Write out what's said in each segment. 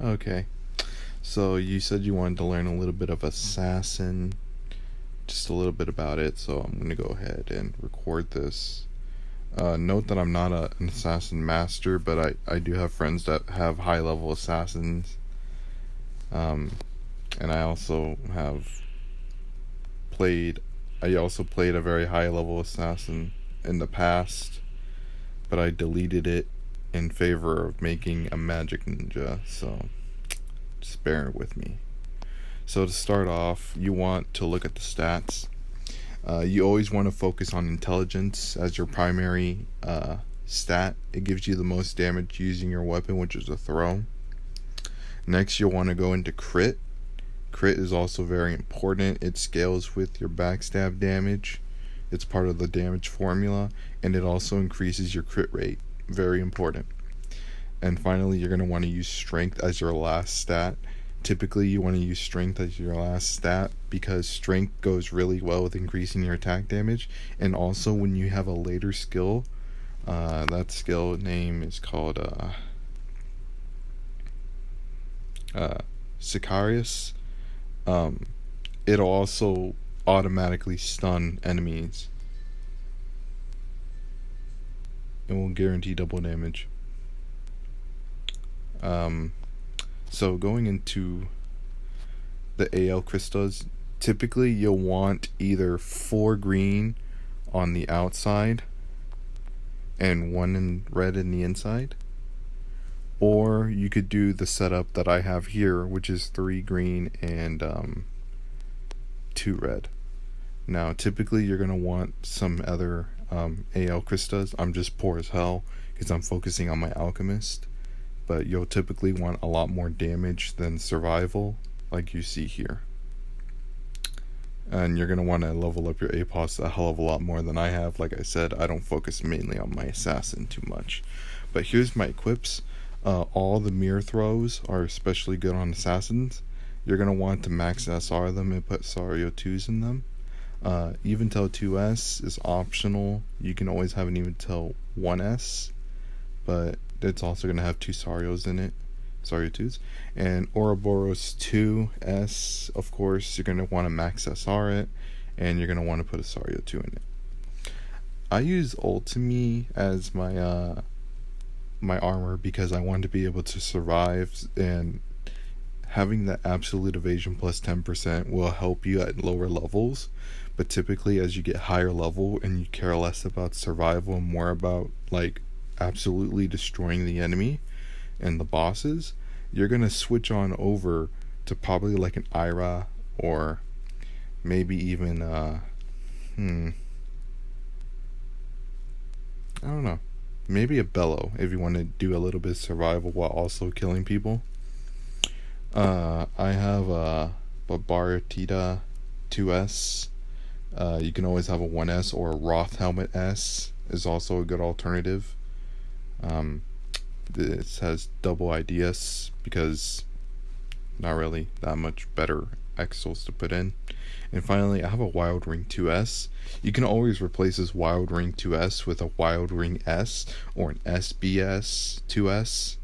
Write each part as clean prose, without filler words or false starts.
Okay. So you said you wanted to learn a little bit of Assassin, just a little bit about it. So I'm gonna go ahead and record this. Note that I'm not an assassin master, but I do have friends that have high level assassins. Um, and played. I also played a very high level assassin in the past, but I deleted it in favor of making a magic ninja. So just bear with me. So to start off, you want to look at the stats. You always want to focus on intelligence as your primary stat. It gives you the most damage using your weapon, which is a throw. Next, you'll want to go into crit. Crit is also very important. It scales with your backstab damage. It's part of the damage formula, and it also increases your crit rate. Very important. And finally, you're going to want to use strength as your last stat. Typically, you want to use strength as your last stat because strength goes really well with increasing your attack damage. And also, when you have a later skill, that skill name is called Sicarius. It'll also automatically stun enemies. It will guarantee double damage. So going into the AL crystals, typically you'll want either 4 green on the outside and 1 in red in the inside, or you could do the setup that I have here, which is 3 green and 2 red. Now typically you're going to want some other AL crystals. I'm just poor as hell because I'm focusing on my alchemist, but you'll typically want a lot more damage than survival, like you see here. And you're going to want to level up your APOS a hell of a lot more than I have. Like I said, I don't focus mainly on my assassin too much. But here's my equips. All the mirror throws are especially good on assassins. You're going to want to max SR them and put Sario 2s in them. Eventel 2S is optional. You can always have an Eventel 1S, but it's also going to have 2 Sarios in it, Sario 2s. And Ouroboros 2S, of course, you're going to want to max SR it, and you're going to want to put a Sario 2 in it. I use Ultimi as my my armor because I want to be able to survive, and having that absolute evasion plus 10% will help you at lower levels. But typically as you get higher level and you care less about survival and more about like absolutely destroying the enemy and the bosses, you're gonna switch on over to probably like an Ira, or maybe even I don't know, maybe a Bellow if you want to do a little bit of survival while also killing people. I have a Barbaratita 2S. You can always have a 1S, or a Roth Helmet S is also a good alternative. This has double IDS because not really that much better exos to put in. And finally, I have a Wild Ring 2S. You can always replace this Wild Ring 2S with a Wild Ring S or an SBS 2S.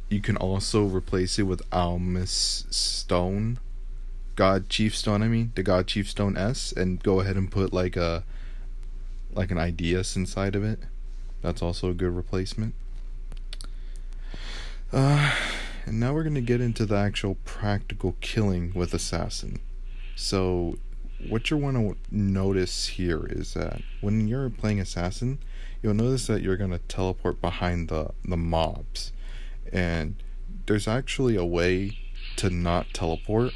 You can also replace it with Almas Stone, God Chief Stone. The God Chief Stone S, and go ahead and put like an IDS inside of it. That's also a good replacement. And now we're gonna get into the actual practical killing with Assassin. So what you want to notice here is that when you're playing Assassin, you'll notice that you're gonna teleport behind the mobs, and there's actually a way to not teleport,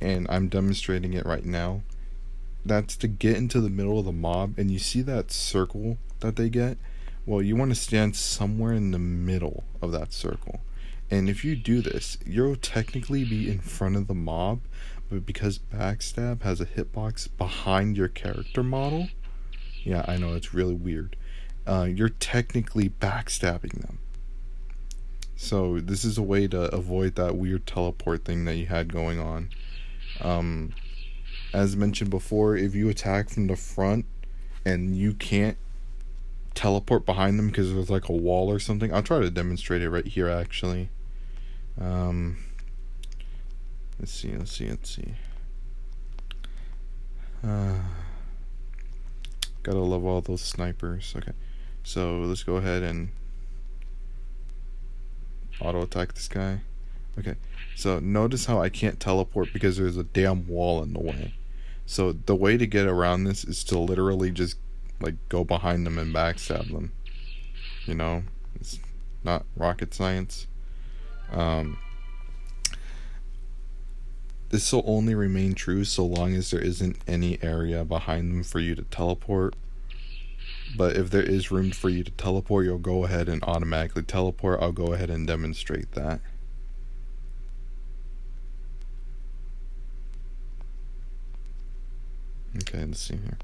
and I'm demonstrating it right now. That's to get into the middle of the mob, and you see that circle that they get? Well, you want to stand somewhere in the middle of that circle. And if you do this, you'll technically be in front of the mob, but because Backstab has a hitbox behind your character model, yeah, I know, it's really weird, you're technically backstabbing them. So this is a way to avoid that weird teleport thing that you had going on. As mentioned before, if you attack from the front and you can't teleport behind them because there's like a wall or something. I'll try to demonstrate it right here actually. Let's see. Gotta love all those snipers. Okay, so let's go ahead and auto attack this guy. Okay, so notice how I can't teleport because there's a damn wall in the way. So the way to get around this is to literally just like go behind them and backstab them. You know, it's not rocket science. This will only remain true so long as there isn't any area behind them for you to teleport. But if there is room for you to teleport, you'll go ahead and automatically teleport. I'll go ahead and demonstrate that. Okay, let's see here.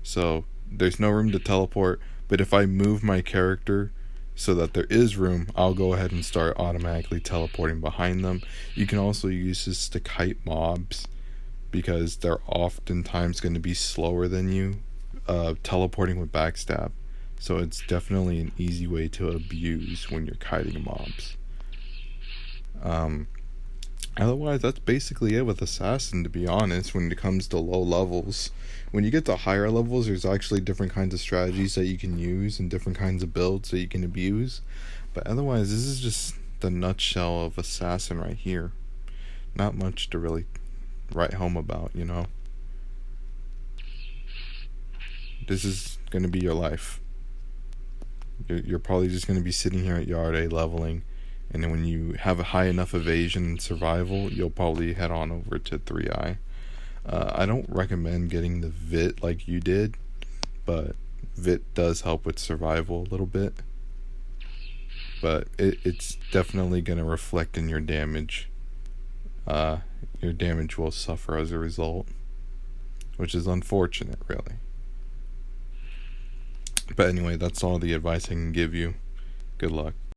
So there's no room to teleport, but if I move my character so that there is room, I'll go ahead and start automatically teleporting behind them. You can also use this to kite mobs because they're oftentimes going to be slower than you, teleporting with backstab. So it's definitely an easy way to abuse when you're kiting mobs. Otherwise, that's basically it with Assassin, to be honest, when it comes to low levels. When you get to higher levels, there's actually different kinds of strategies that you can use and different kinds of builds that you can abuse. But otherwise, this is just the nutshell of Assassin right here. Not much to really write home about, you know. This is going to be your life. You're probably just going to be sitting here at Yard A leveling. And then when you have a high enough evasion and survival, you'll probably head on over to 3i. I don't recommend getting the Vit like you did, but Vit does help with survival a little bit. But it's definitely going to reflect in your damage. Your damage will suffer as a result, which is unfortunate, really. But anyway, that's all the advice I can give you. Good luck.